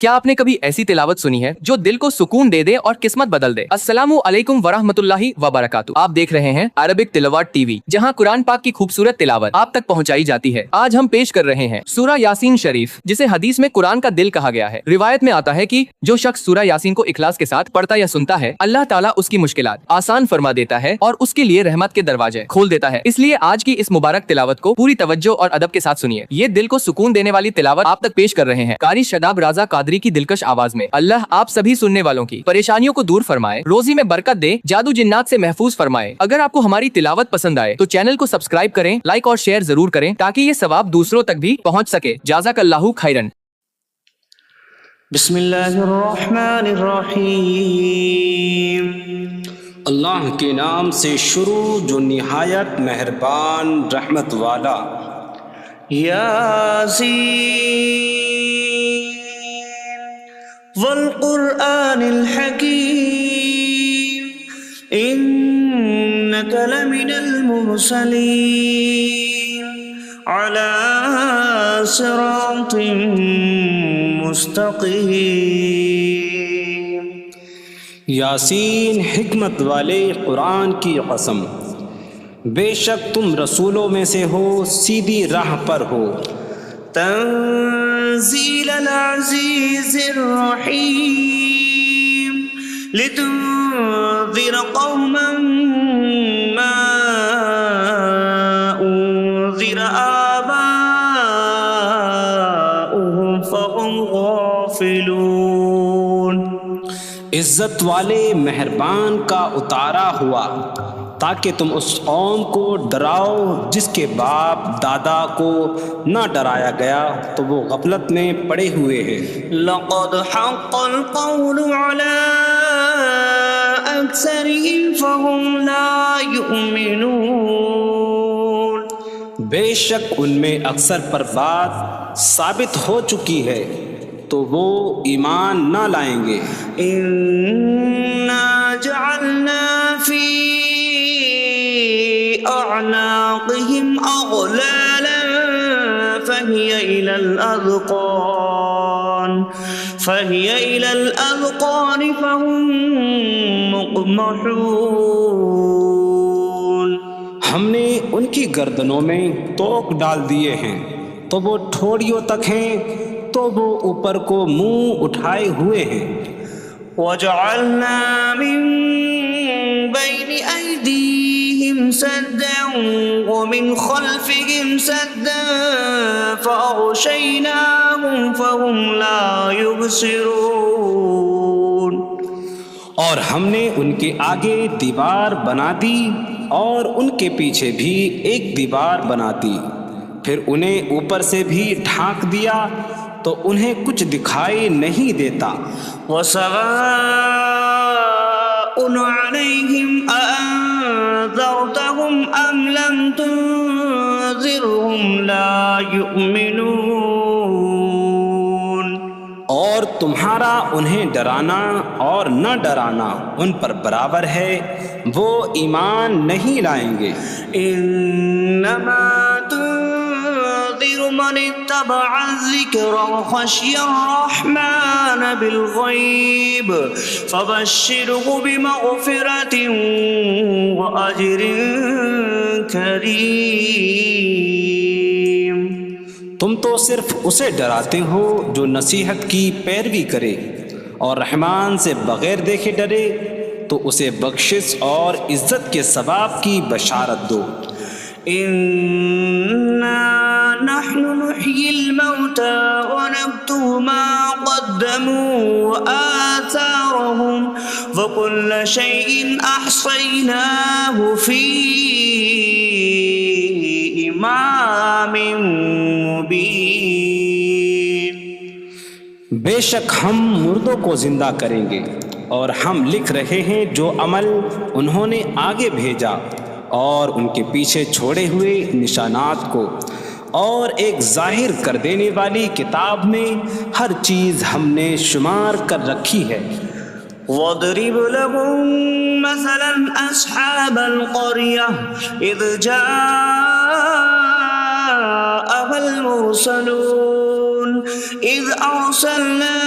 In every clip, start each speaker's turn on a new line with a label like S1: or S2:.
S1: کیا آپ نے کبھی ایسی تلاوت سنی ہے جو دل کو سکون دے دے اور قسمت بدل دے؟ السلام علیکم ورحمۃ اللہ وبرکاتہ۔ آپ دیکھ رہے ہیں عربک تلاوت ٹی وی، جہاں قرآن پاک کی خوبصورت تلاوت آپ تک پہنچائی جاتی ہے۔ آج ہم پیش کر رہے ہیں سورہ یاسین شریف، جسے حدیث میں قرآن کا دل کہا گیا ہے۔ روایت میں آتا ہے کہ جو شخص سورہ یاسین کو اخلاص کے ساتھ پڑھتا یا سنتا ہے، اللہ تعالیٰ اس کی مشکلات آسان فرما دیتا ہے اور اس کے لیے رحمت کے دروازے کھول دیتا ہے۔ اس لیے آج کی اس مبارک تلاوت کو پوری توجہ اور ادب کے ساتھ سنیے۔ یہ دل کو سکون دینے والی تلاوت آپ تک پیش کر رہے ہیں قاری شاداب رضا قادری کی دلکش آواز میں۔ اللہ آپ سبھی سننے والوں کی پریشانیوں کو دور فرمائے، روزی میں برکت دے، جادو جنات سے محفوظ فرمائے۔ اگر آپ کو ہماری تلاوت پسند آئے تو چینل کو سبسکرائب کریں، لائک اور شیئر ضرور کریں تاکہ یہ ثواب دوسروں تک بھی پہنچ سکے۔ جزاک اللہ خیرن۔
S2: بسم اللہ الرحمن الرحیم۔ اللہ کے نام سے شروع جو نہایت مہربان رحمت والا۔ یاسین والقرآن الحکیم انک لمن المرسلین علی صراط مستقیم۔ یاسین حکمت والے قرآن کی قسم، بے شک تم رسولوں میں سے ہو، سیدھی راہ پر ہو۔ تنزیل العزیز الرحیم لتنذر قوما ما انذر آباؤهم فهم غافلون۔ عزت والے مہربان کا اتارا ہوا تاکہ تم اس قوم کو ڈراؤ جس کے باپ دادا کو نہ ڈرایا گیا تو وہ غفلت میں پڑے ہوئے ہیں۔ لقد حق القول على اکثرهم فهم لا يؤمنون۔ بے شک ان میں اکثر پر بات ثابت ہو چکی ہے تو وہ ایمان نہ لائیں گے۔ انا جعلنا فی اعناقهم اغلالا فهي الى الاذقان فهم مقمحون۔ ہم نے ان کی گردنوں میں توق ڈال دیے ہیں تو وہ ٹھوڑیوں تک ہیں، تو وہ اوپر کو منہ اٹھائے ہوئے ہیں۔ وَجَعَلْنَا مِن بَيْنِ أَيْدِيهِمْ سَدًّا وَمِنْ خَلْفِهِمْ سَدًّا فَأَغْشَيْنَاهُمْ فَهُمْ لَا يُبْصِرُونَ۔ اور ہم نے ان کے آگے دیوار بنا دی اور ان کے پیچھے بھی ایک دیوار بنا دی، پھر انہیں اوپر سے بھی ڈھانک دیا تو انہیں کچھ دکھائی نہیں دیتا۔ وَسَوَاءٌ عَلَيْهِمْ أَأَنذَرْتَهُمْ أَمْ لَمْ تُنذِرْهُمْ لَا يُؤْمِنُونَ۔ اور تمہارا انہیں ڈرانا اور نہ ڈرانا ان پر برابر ہے، وہ ایمان نہیں لائیں گے۔ انما من اتبع الذکر وخشی الرحمن بالغیب فبشرہ بمغفرۃ واجر کریم۔ تم تو صرف اسے ڈراتے ہو جو نصیحت کی پیروی کرے اور رحمان سے بغیر دیکھے ڈرے تو اسے بخشش اور عزت کے ثواب کی بشارت دو۔ اِنَّا نحن نحيي الموتى ونكتب ما قدموا وآثارهم وكل شيء أحصيناه في إمام مبين۔ بے شک ہم مردوں کو زندہ کریں گے اور ہم لکھ رہے ہیں جو عمل انہوں نے آگے بھیجا اور ان کے پیچھے چھوڑے ہوئے نشانات کو، اور ایک ظاہر کر دینے والی کتاب میں ہر چیز ہم نے شمار کر رکھی ہے۔ وَاضْرِبْ لَهُم مَّثَلًا أَصْحَابَ الْقَرْيَةِ إِذْ جَاءَهَا الْمُرْسَلُونَ۔
S3: إذ أرسلنا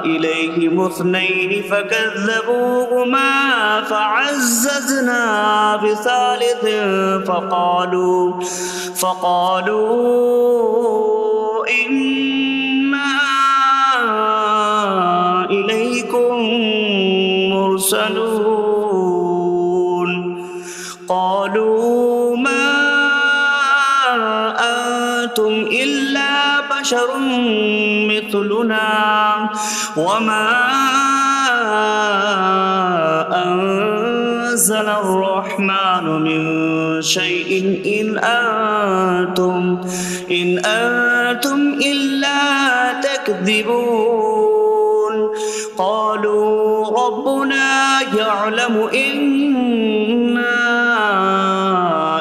S3: إليهم اثنين فكذبوهما فعززنا بثالث فقالوا إنا إليكم مرسلون قالوا ما أنتم إلا بشر مثلنا وما أنزل الرحمن من شيء إن أنتم إلا تكذبون قالوا ربنا يعلم إنا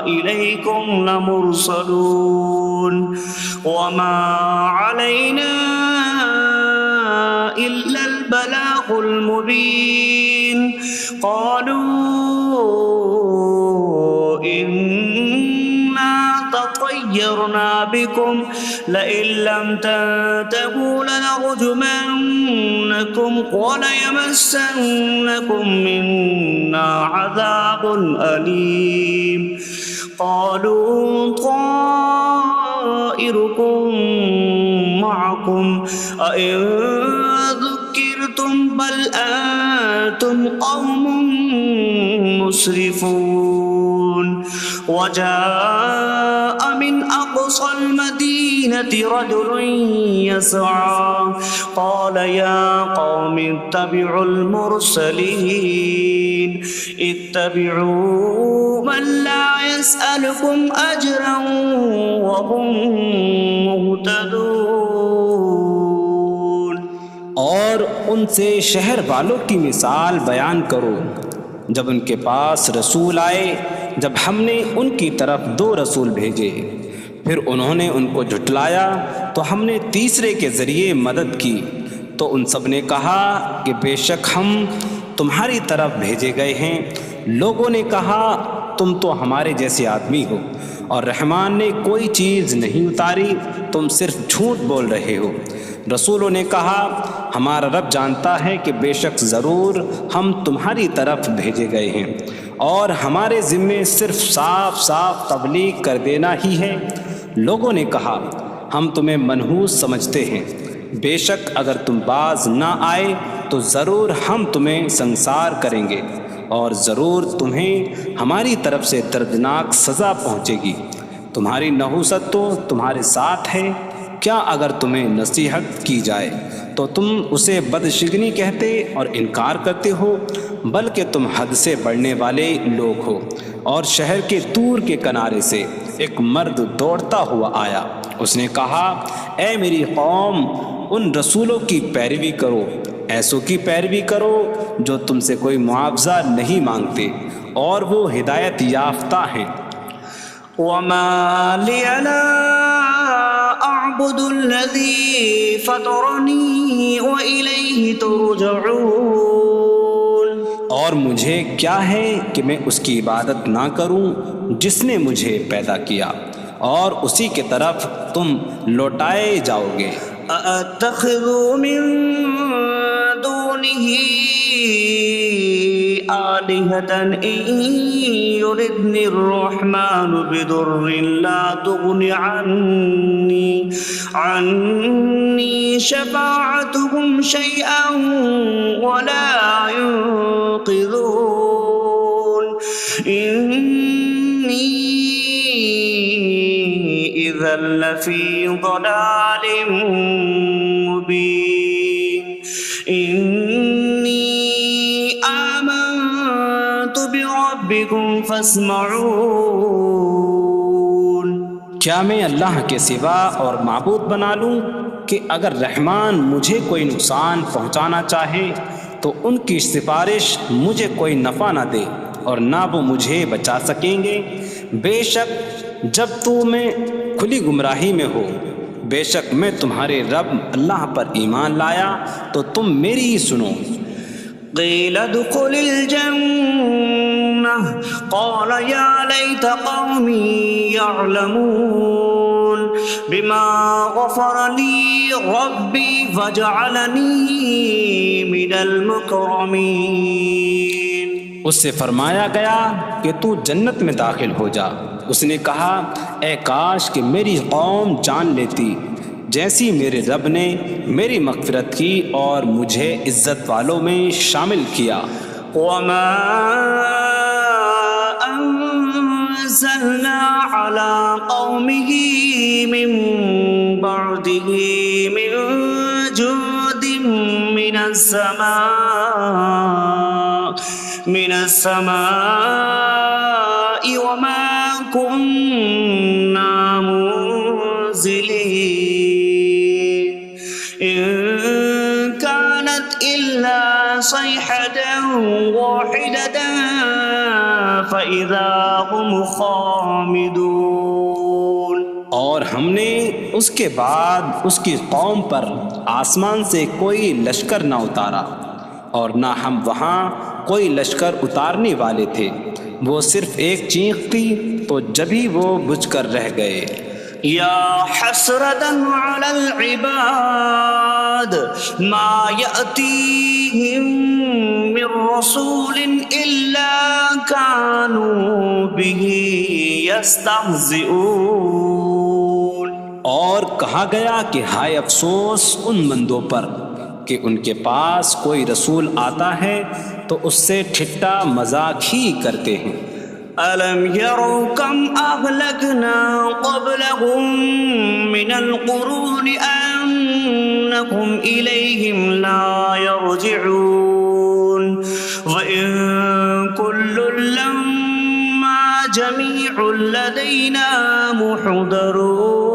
S3: إليكم لمرسلون وما علينا إلا البلاغ المبين قالوا إنا تطيرنا بكم لئن لم تنتهوا لنرجمنكم وليمسنكم منا عذاب أليم قالوا طائركم معكم أئن ذكرتم بل أنتم قوم مسرفون وجاء من أقصى المدينة رجل يسعى قال يا قوم اتبعوا المرسلين اتبعوا من لا يسألكم أجرا وهم مهتدون
S2: اور ان سے شہر والوں کی مثال بیان کرو جب ان کے پاس رسول آئے، جب ہم نے ان کی طرف 2 رسول بھیجے، پھر انہوں نے ان کو جھٹلایا تو ہم نے تیسرے کے ذریعے مدد کی، تو ان سب نے کہا کہ بے شک ہم تمہاری طرف بھیجے گئے ہیں۔ لوگوں نے کہا تم تو ہمارے جیسے آدمی ہو اور رحمان نے کوئی چیز نہیں اتاری، تم صرف جھوٹ بول رہے ہو۔ رسولوں نے کہا ہمارا رب جانتا ہے کہ بے شک ضرور ہم تمہاری طرف بھیجے گئے ہیں اور ہمارے ذمے صرف صاف صاف تبلیغ کر دینا ہی ہے۔ لوگوں نے کہا ہم تمہیں منحوس سمجھتے ہیں، بے شک اگر تم باز نہ آئے تو ضرور ہم تمہیں سنسار کریں گے اور ضرور تمہیں ہماری طرف سے دردناک سزا پہنچے گی۔ تمہاری نحوست تو تمہارے ساتھ ہے، کیا اگر تمہیں نصیحت کی جائے تو تم اسے بدشگنی کہتے اور انکار کرتے ہو؟ بلکہ تم حد سے بڑھنے والے لوگ ہو۔ اور شہر کے دور کے کنارے سے ایک مرد دوڑتا ہوا آیا، اس نے کہا اے میری قوم، ان رسولوں کی پیروی کرو، ایسوں کی پیروی کرو جو تم سے کوئی معاوضہ نہیں مانگتے اور وہ ہدایت یافتہ ہیں۔
S3: وما لي لا أعبد الذي فطرني وإليه ترجعون،
S2: اور مجھے کیا ہے کہ میں اس کی عبادت نہ کروں جس نے مجھے پیدا کیا اور اسی کی طرف تم لوٹائے جاؤ گے۔
S3: أأتخذ من دونه آلهة إن يردني الرحمن بضر لا تغن عني شفاعتهم شيئا ولا ينقذون إني إذا لفي ضلال مبين إني آمنت بربكم فاسمعون۔
S2: کیا میں اللہ کے سوا اور معبود بنا لوں کہ اگر رحمان مجھے کوئی نقصان پہنچانا چاہے تو ان کی سفارش مجھے کوئی نفع نہ دے اور نہ وہ مجھے بچا سکیں گے؟ بے شک جب میں کھلی گمراہی میں ہو، بے شک میں تمہارے رب اللہ پر ایمان لایا تو تم میری ہی سنو۔
S3: قیل ادخل الجنة قال یا لیت قومی یعلمون بما غفر لي ربي وجعلني من المكرمين.
S2: اس سے فرمایا گیا کہ تو جنت میں داخل ہو جا. اس نے کہا اے کاش کہ میری قوم جان لیتی جیسی میرے رب نے میری مغفرت کی اور مجھے عزت والوں میں شامل کیا.
S3: وما أنزلنا على قومه من بعده من جود من السماء وما كنا منزلين إن كانت إلا صيحة واحدة فإذا هم خامدون.
S2: اور ہم نے اس کے بعد اس کی قوم پر آسمان سے کوئی لشکر نہ اتارا اور نہ ہم وہاں کوئی لشکر اتارنے والے تھے. وہ صرف ایک چیخ تھی تو جبھی وہ بجھ کر رہ گئے.
S3: یا حسرة على العباد ما يأتيهم من رسول إلا كانوا به يستهزئون.
S2: اور کہا گیا کہ ہائے افسوس ان بندوں پر کہ ان کے پاس کوئی رسول آتا ہے تو اس سے ٹھٹا مذاق ہی کرتے ہیں.
S3: ألم يروا كم أهلكنا قبلهم من القرون أنكم إليهم لا يرجعون وإن كل لما جميع لدينا محضرون.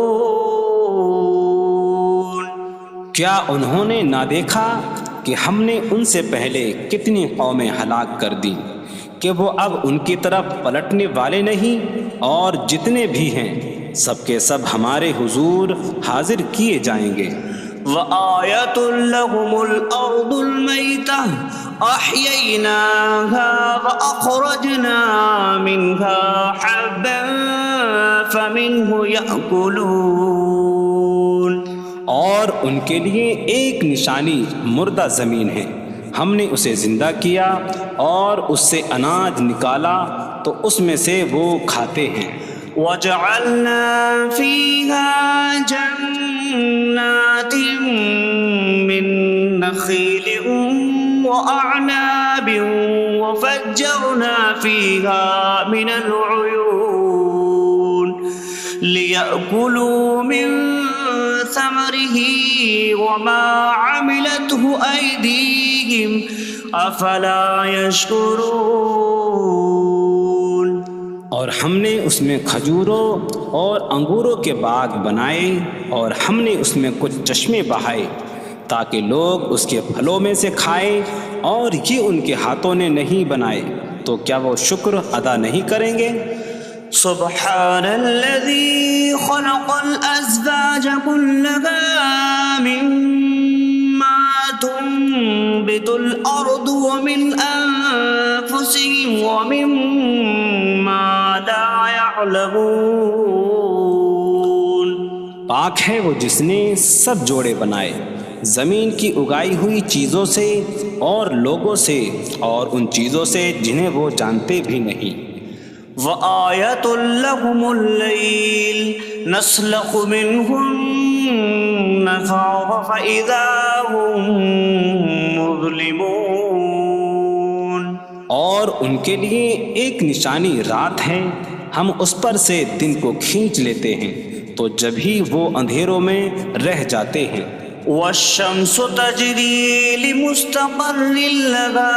S2: کیا انہوں نے نہ دیکھا کہ ہم نے ان سے پہلے کتنی قومیں ہلاک کر دیں کہ وہ اب ان کی طرف پلٹنے والے نہیں، اور جتنے بھی ہیں سب کے سب ہمارے حضور حاضر کیے جائیں گے.
S3: وآية لهم الأرض الميتة أحييناها وأخرجنا منها حبا فمنه يأكلون.
S2: اور ان کے لیے ایک نشانی مردہ زمین ہے، ہم نے اسے زندہ کیا اور اس سے اناج نکالا تو اس میں سے وہ کھاتے ہیں.
S3: وجعلنا فيها جنات من نخيل وأعناب وفجرنا فيها من العيون ليأكلوا من ثمره وما عملته أيديهم أفلا يشكرون.
S2: اور ہم نے اس میں کھجوروں اور انگوروں کے باغ بنائے اور ہم نے اس میں کچھ چشمے بہائے تاکہ لوگ اس کے پھلوں میں سے کھائیں، اور یہ ان کے ہاتھوں نے نہیں بنائے تو کیا وہ شکر ادا نہیں کریں گے؟
S3: سبحان الذي خلق الأزواج كلها مما تنبت الأرض ومن أنفسهم ومما لا يعلمون.
S2: پاک ہے وہ جس نے سب جوڑے بنائے زمین کی اگائی ہوئی چیزوں سے اور لوگوں سے اور ان چیزوں سے جنہیں وہ جانتے بھی نہیں.
S3: وآية لهم الليل نسلخ منه النهار فإذا هم مظلمون.
S2: اور ان کے لیے ایک نشانی رات ہے، ہم اس پر سے دن کو کھینچ لیتے ہیں تو جب ہی وہ اندھیروں میں رہ جاتے ہیں.
S3: والشمس تجري لمستقر لها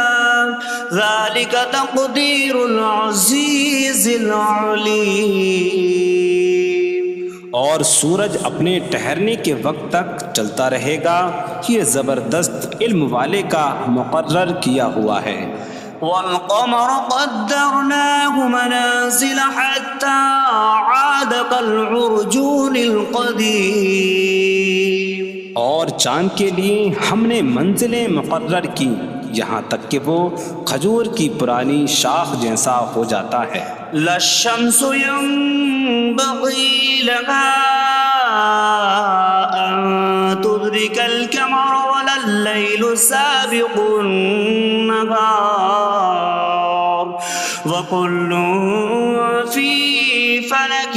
S3: ذلك تقدير العزيز العليم.
S2: اور سورج اپنے ٹھہرنے کے وقت تک چلتا رہے گا، یہ زبردست علم والے کا مقرر کیا ہوا ہے.
S3: والقمر قدرناه منازل حتى عاد كالعرجون القديم.
S2: اور چاند کے لیے ہم نے منزلیں مقرر کی یہاں تک کہ وہ کھجور کی پرانی شاخ جیسا ہو جاتا ہے.
S3: لا الشمس ينبغي لها أن تدرك القمر ولا الليل سابق النهار وكل في فلك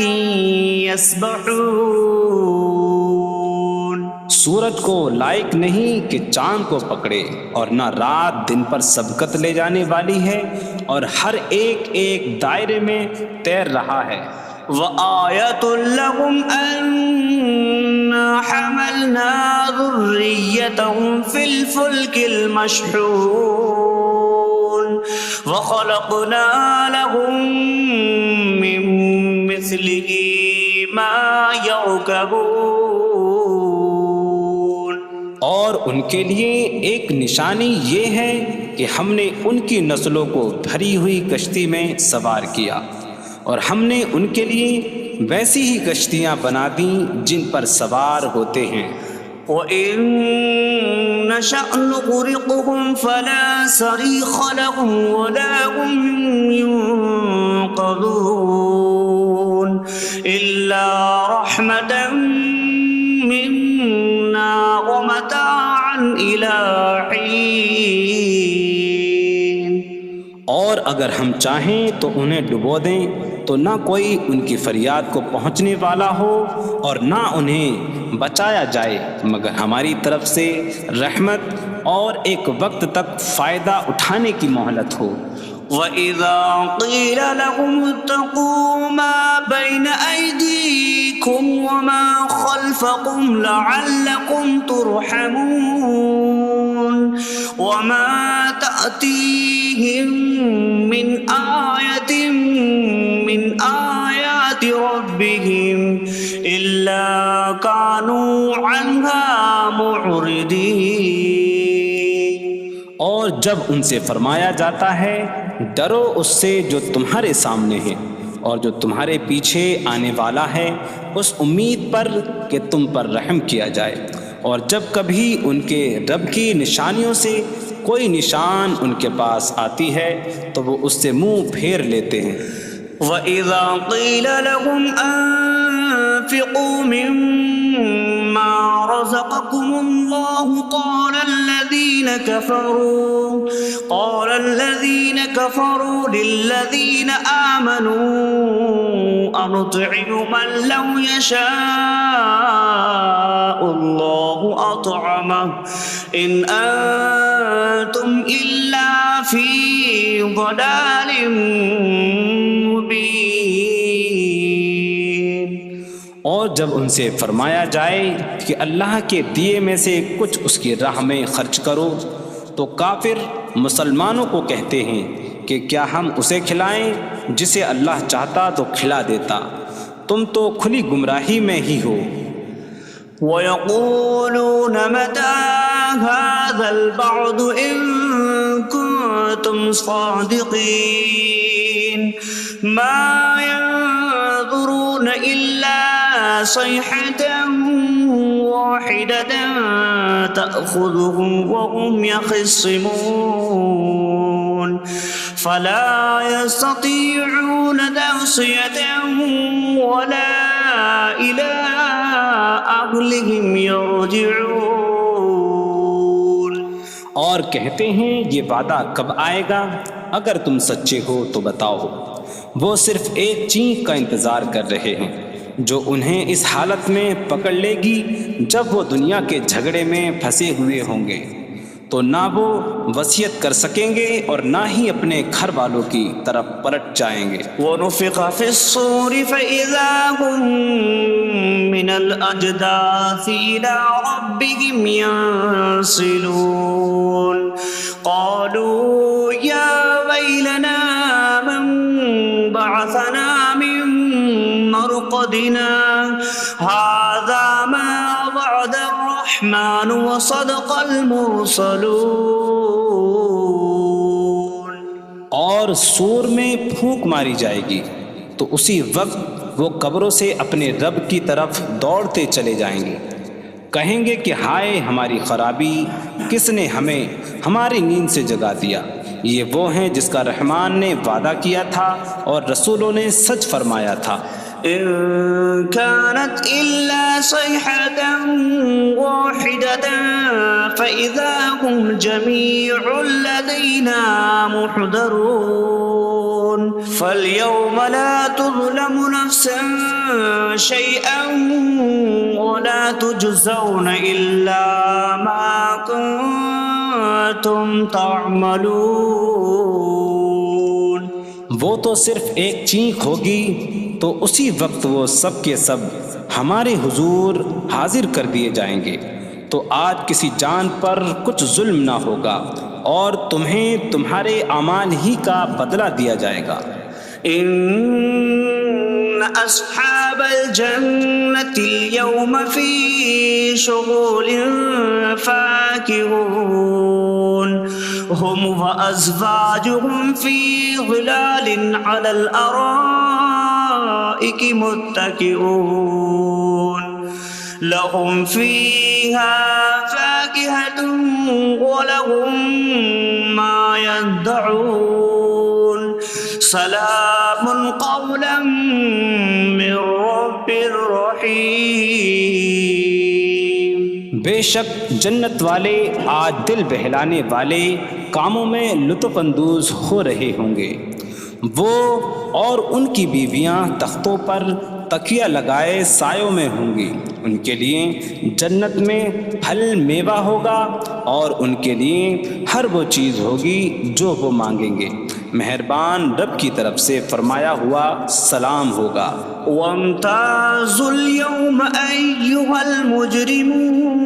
S3: يسبحون۔
S2: سورج کو لائق نہیں کہ چاند کو پکڑے، اور نہ رات دن پر سبقت لے جانے والی ہے، اور ہر ایک ایک دائرے میں تیر رہا ہے۔
S3: وآية لهم أنا حملنا ذريتهم في الفلك المشحون وخلقنا لهم من مثله ما يركبون۔
S2: اور ان کے لیے ایک نشانی یہ ہے کہ ہم نے ان کی نسلوں کو بھری ہوئی کشتی میں سوار کیا، اور ہم نے ان کے لیے ویسی ہی کشتیاں بنا دیں جن پر سوار ہوتے ہیں۔
S3: وَإِن نَّشَأْ نُغْرِقْهُمْ فَلَا صَرِيخَ لَهُمْ وَلَا هُمْ يُنقَذُونَ إِلَّا رَحْمَةً مِّنَّا وَمَتَاعًا إِلَىٰ حِينٍ۔
S2: اور اگر ہم چاہیں تو انہیں ڈبو دیں تو نہ کوئی ان کی فریاد کو پہنچنے والا ہو اور نہ انہیں بچایا جائے مگر ہماری طرف سے رحمت اور ایک وقت تک فائدہ اٹھانے کی مہلت ہو۔
S3: وَإِذَا قِيلَ لَهُمُ اتَّقُوا مَا بَيْنَ أَيْدِيكُمْ وَمَا خَلْفَكُمْ لَعَلَّكُمْ تُرْحَمُونَ وَمَا تَأْتِيهِم مِّنْ آيَةٍ مِّنْ آيَاتِ رَبِّهِمْ إِلَّا كَانُوا عَنْهَا مُعْرِضِينَ۔
S2: اور جب ان سے فرمایا جاتا ہے ڈرو اس سے جو تمہارے سامنے ہے اور جو تمہارے پیچھے آنے والا ہے، اس امید پر کہ تم پر رحم کیا جائے، اور جب کبھی ان کے رب کی نشانیوں سے کوئی نشان ان کے پاس آتی ہے تو وہ اس سے منہ پھیر لیتے ہیں۔
S3: وَإِذَا قِيلَ لَهُمْ أَنفِقُوا مِمَّا رَزَقَكُمُ اللَّهُ قَالَ الَّذِينَ كَفَرُوا لِلَّذِينَ آمَنُوا أَنُطْعِمُ مَن لَّوْ يَشَاءُ اللَّهُ أَطْعَمَهُ إِنْ أَنتُمْ إِلَّا فِي ضَلَالٍ مُّبِينٍ۔
S2: اور جب ان سے فرمایا جائے کہ اللہ کے دیے میں سے کچھ اس کی راہ میں خرچ کرو تو کافر مسلمانوں کو کہتے ہیں کہ کیا ہم اسے کھلائیں جسے اللہ چاہتا تو کھلا دیتا، تم تو کھلی گمراہی میں ہی ہو۔
S3: وَيَقُولُونَ مَتَىٰ هَٰذَا الْوَعْدُ إِن كُنتُمْ صَادِقِينَ مَا يَنظُرُونَ إِلَّا صَيْحَةً وَاحِدَةً تَأْخُذُهُمْ وَهُمْ يَخِصِّمُونَ فَلَا يَسْتَطِيعُونَ تَوْصِيَةً وَلَا إِلَىٰ أَهْلِهِمْ يَرْجِعُونَ۔
S2: اور کہتے ہیں یہ وعدہ کب آئے گا؟ اگر تم سچے ہو تو بتاؤ۔ وہ صرف ایک چینخ کا انتظار کر رہے ہیں جو انہیں اس حالت میں پکڑ لے گی جب وہ دنیا کے جھگڑے میں پھنسے ہوئے ہوں گے، تو نہ وہ وصیت کر سکیں گے اور نہ ہی اپنے گھر والوں کی طرف پلٹ جائیں گے۔
S3: وَنُفِخَ فِي الصُّورِ فَإِذَا هُم مِّنَ الْأَجْدَاثِ إِلَىٰ رَبِّهِمْ يَنسِلُونَ قَالُوا يَا وَيْلَنَا مَن بَعَثَنَا مِن مَّرْقَدِنَا هَٰذَا مَا وَعَدَ الرَّحْمَٰنُ وَصَدَقَ الْمُرْسَلُونَ۔
S2: اور سور میں پھونک ماری جائے گی تو اسی وقت وہ قبروں سے اپنے رب کی طرف دوڑتے چلے جائیں گے، کہیں گے کہ ہائے ہماری خرابی، کس نے ہمیں ہماری نیند سے جگا دیا۔ یہ وہ ہیں جس کا رحمان نے وعدہ کیا تھا اور رسولوں نے سچ فرمایا تھا۔
S3: إن كانت إلا صيحة واحدة فإذا هم جميع لدينا محضرون فاليوم لا تظلم نفس شيئا ولا تجزون إلا ما كنتم تعملون.
S2: وہ تو صرف ایک چینخ ہوگی تو اسی وقت وہ سب کے سب ہمارے حضور حاضر کر دیے جائیں گے. تو آج کسی جان پر کچھ ظلم نہ ہوگا اور تمہیں تمہارے اعمال ہی کا بدلہ دیا جائے گا.
S3: إن أصحاب الجنة اليوم في شغل فاكهون هم وأزواجهم في ظلال على الأرائك متكئون لهم فيها فاكهة ولهم ما يدعون سلام قولا من رب رحیم.
S2: بے شک جنت والے آج دل بہلانے والے کاموں میں لطف اندوز ہو رہے ہوں گے. وہ اور ان کی بیویاں تختوں پر تکیہ لگائے سایوں میں ہوں گی. ان کے لیے جنت میں پھل میوہ ہوگا اور ان کے لیے ہر وہ چیز ہوگی جو وہ مانگیں گے. مہربان رب کی طرف سے فرمایا ہوا سلام ہوگا.
S3: وامتازوا اليوم أيها المجرمون.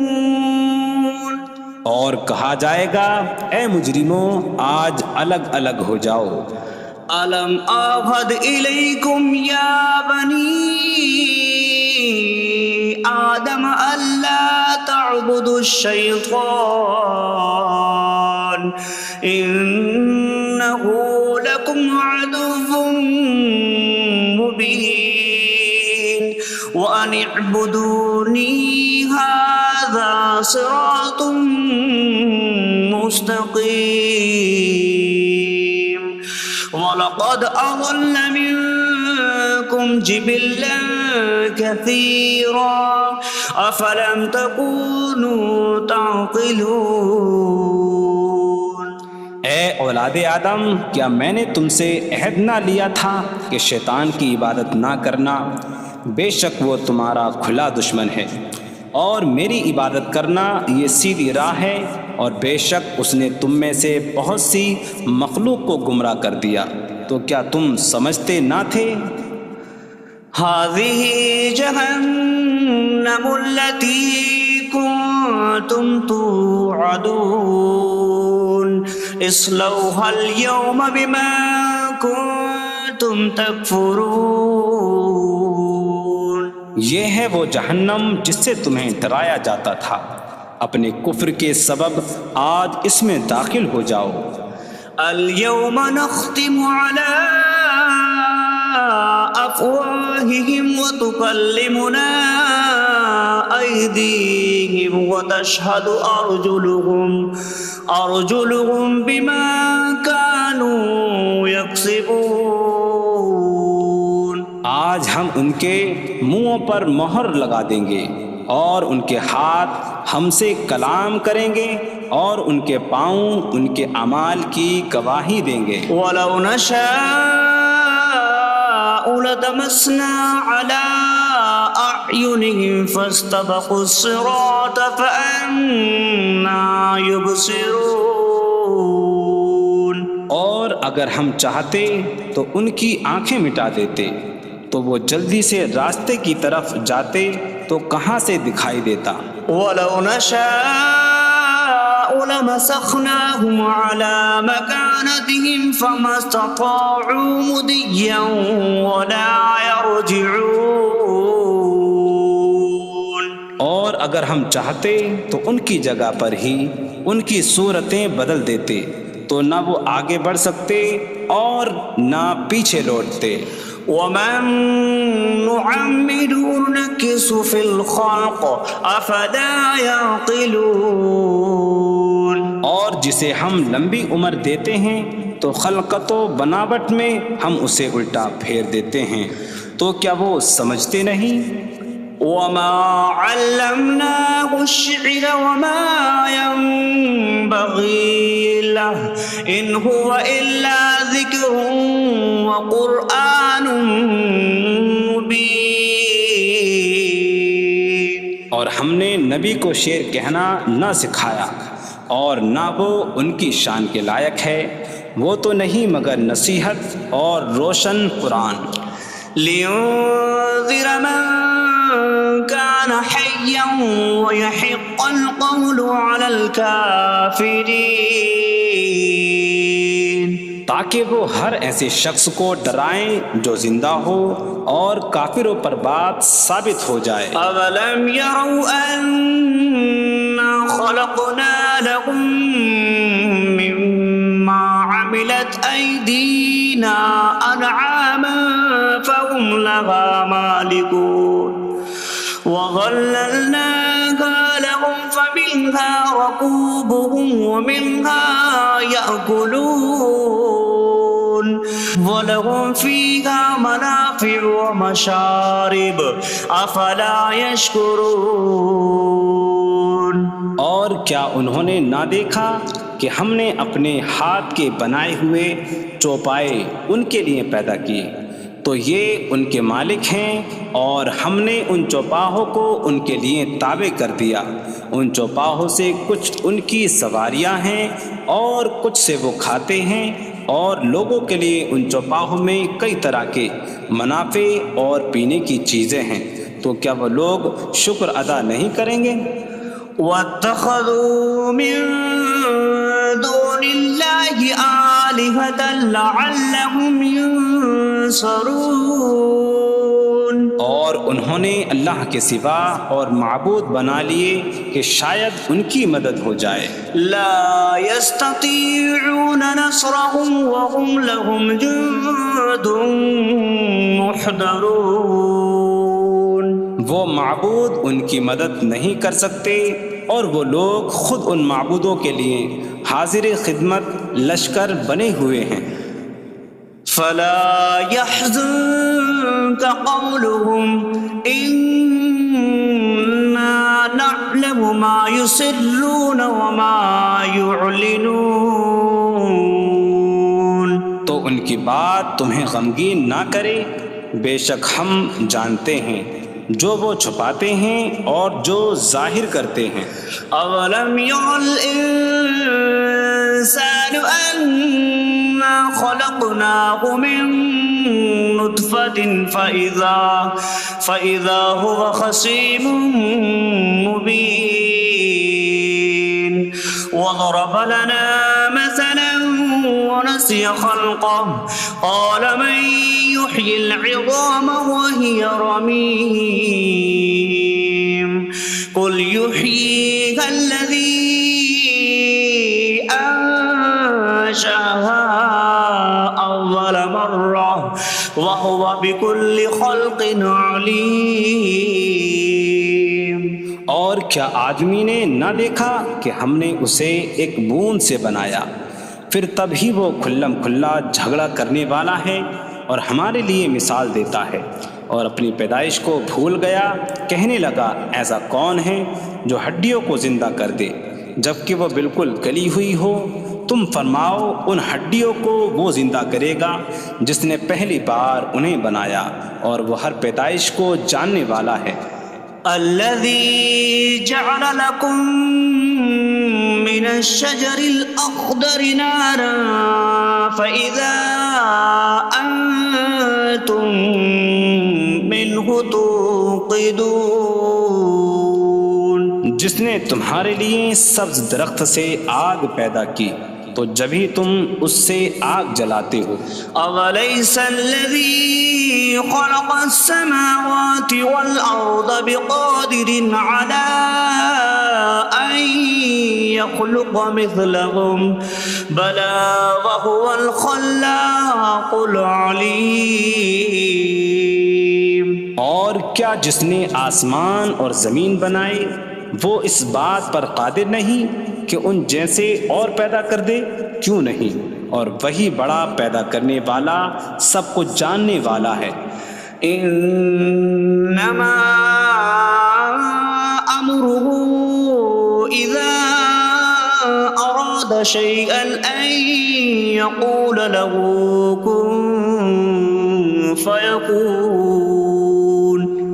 S2: اور کہا جائے گا اے مجرموں آج الگ الگ ہو جاؤ.
S3: ألم أعهد إليكم يا بني آدم ألا تعبدوا الشيطان إنه لكم عدو مبين وأن اعبدوني هذا صراط مستقيم. وَلَقَدْ أَضَلَّ مِنكُمْ جِبِلًّا كَثِيرًا أَفَلَمْ تَكُونُوا تَعْقِلُونَ.
S2: اے اولاد آدم کیا میں نے تم سے عہد نہ لیا تھا کہ شیطان کی عبادت نہ کرنا؟ بے شک وہ تمہارا کھلا دشمن ہے اور میری عبادت کرنا یہ سیدھی راہ ہے. اور بے شک اس نے تم میں سے بہت سی مخلوق کو گمراہ کر دیا. تو کیا تم سمجھتے نہ تھے؟
S3: هذه جهنم التي كنتم توعدون اصلوها اليوم بما كنتم تكفرون.
S2: یہ ہے وہ جہنم جس سے تمہیں ڈرایا جاتا تھا. اپنے کفر کے سبب آج اس میں داخل ہو جاؤ.
S3: اليوم نختم على أفواههم وتكلمنا أيديهم وتشهد أرجلهم بما كانوا يكسبون.
S2: آج ہم ان کے منہوں پر مہر لگا دیں گے اور ان کے ہاتھ ہم سے کلام کریں گے اور ان کے پاؤں ان کے اعمال کی گواہی دیں گے.
S3: وَلَوْ نَشَاءُ لَطَمَسْنَا عَلَىٰ أَعْيُنِهِمْ فَاسْتَبَقُوا الصِّرَاطَ فَأَنَّىٰ يُبْصِرُونَ.
S2: اور اگر ہم چاہتے تو ان کی آنکھیں مٹا دیتے تو وہ جلدی سے راستے کی طرف جاتے تو کہاں سے دکھائی دیتا.
S3: وَلَوْ نَشَاءُ لَمَسَخْنَاهُمْ عَلَىٰ مَكَانَتِهِمْ فَمَا اسْتَطَاعُوا مُضِيًّا وَلَا يَرْجِعُونَ.
S2: اور اگر ہم چاہتے تو ان کی جگہ پر ہی ان کی صورتیں بدل دیتے تو نہ وہ آگے بڑھ سکتے اور نہ پیچھے لوٹتے.
S3: وَمَن نُعَمِّرْهُ نُنَكِّسْهُ فِي الْخَلْقِ أَفَلَا يَعْقِلُونَ.
S2: اور جسے ہم لمبی عمر دیتے ہیں تو خلقت و بناوٹ میں ہم اسے الٹا پھیر دیتے ہیں. تو کیا وہ سمجھتے نہیں؟
S3: وما علمناه الشعر وما ينبغي له إن هو إلا ذكر وقرآن مبين.
S2: اور ہم نے نبی کو شعر کہنا نہ سکھایا اور نہ وہ ان کی شان کے لائق ہے، وہ تو نہیں مگر نصیحت اور روشن قرآن.
S3: لينذر من كان حيا ويحق القول على الكافرين.
S2: تاکہ وہ ہر ایسے شخص کو ڈرائیں جو زندہ ہو اور کافروں پر بات ثابت ہو جائے.
S3: أولم يروا أنا خلقنا لهم مما عملت أيدينا أنعاما فهم لها مالكون وظللناها لهم فمنها ركوبهم ومنها يأكلون ولهم فيها منافع ومشارب أفلا يشكرون.
S2: اور کیا انہوں نے نہ دیکھا کہ ہم نے اپنے ہاتھ کے بنائے ہوئے چوپائے ان کے لیے پیدا کیے، تو یہ ان کے مالک ہیں، اور ہم نے ان چوپاہوں کو ان کے لیے تابع کر دیا. ان چوپاہوں سے کچھ ان کی سواریاں ہیں اور کچھ سے وہ کھاتے ہیں، اور لوگوں کے لیے ان چوپاہوں میں کئی طرح کے منافع اور پینے کی چیزیں ہیں. تو کیا وہ لوگ شکر ادا نہیں کریں گے؟
S3: واتخذوا من دون الله آلهة لعلهم ينصرون.
S2: اور انہوں نے اللہ کے سوا اور معبود بنا لیے کہ شاید ان کی مدد ہو جائے.
S3: لا يستطيعون نصرهم وهم لهم جند محضرون.
S2: وہ معبود ان کی مدد نہیں کر سکتے، اور وہ لوگ خود ان معبودوں کے لیے حاضر خدمت لشکر بنے ہوئے ہیں.
S3: فلا يحزنك قولهم إنا نعلم ما يسرون وما يعلنون.
S2: تو ان کی بات تمہیں غمگین نہ کرے، بے شک ہم جانتے ہیں جو وہ چھپاتے ہیں اور جو ظاہر کرتے ہیں.
S3: اولم ير الانسان انا خلقناه من نطفة فإذا هو خصيم مبين. وضرب لنا مثلا ونسي خلقه قال من يحيي العظام وهي رميم قل يحييها الذي أنشأها أول مرة وهو بكل خلق عليم.
S2: اور کیا آدمی نے نہ دیکھا کہ ہم نے اسے ایک بوند سے بنایا، پھر تب ہی وہ کھلم کھلا جھگڑا کرنے والا ہے اور ہمارے لیے مثال دیتا ہے. اور اپنی پیدائش کو بھول گیا، کہنے لگا ایسا کون ہے جو ہڈیوں کو زندہ کر دے جبکہ وہ بالکل گلی ہوئی ہو؟ تم فرماؤ ان ہڈیوں کو وہ زندہ کرے گا جس نے پہلی بار انہیں بنایا، اور وہ ہر پیدائش کو جاننے والا ہے.
S3: الذي جعل لكم من الشجر الأخضر نارا فإذا أنتم منه توقدون.
S2: جس نے تمہارے لیے سبز درخت سے آگ پیدا کی تو جبھی تم اس سے آگ جلاتے ہو.
S3: أوليس الذي خلق السماوات والأرض بقادر على أن يخلق مثلهم بلى وهو الخلاق العليم.
S2: اور کیا جس نے آسمان اور زمین بنائے وہ اس بات پر قادر نہیں کہ ان جیسے اور پیدا کر دے؟ کیوں نہیں، اور وہی بڑا پیدا کرنے والا سب کو جاننے والا ہے.
S3: إنما أمره إذا أراد شيئا أن يقول له كن فيكون.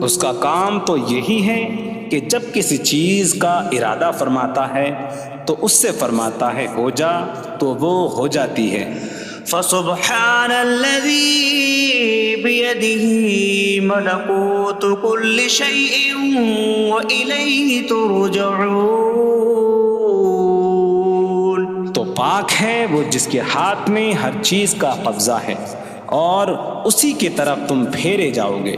S2: اس کا کام تو یہی ہے کہ جب کسی چیز کا ارادہ فرماتا ہے تو اس سے فرماتا ہے ہو جا تو وہ ہو جاتی ہے.
S3: فسبحان الذي بيده ملكوت كل شيء وإليه ترجعون.
S2: تو پاک ہے وہ جس کے ہاتھ میں ہر چیز کا قبضہ ہے اور اسی کی طرف تم پھیرے جاؤ گے.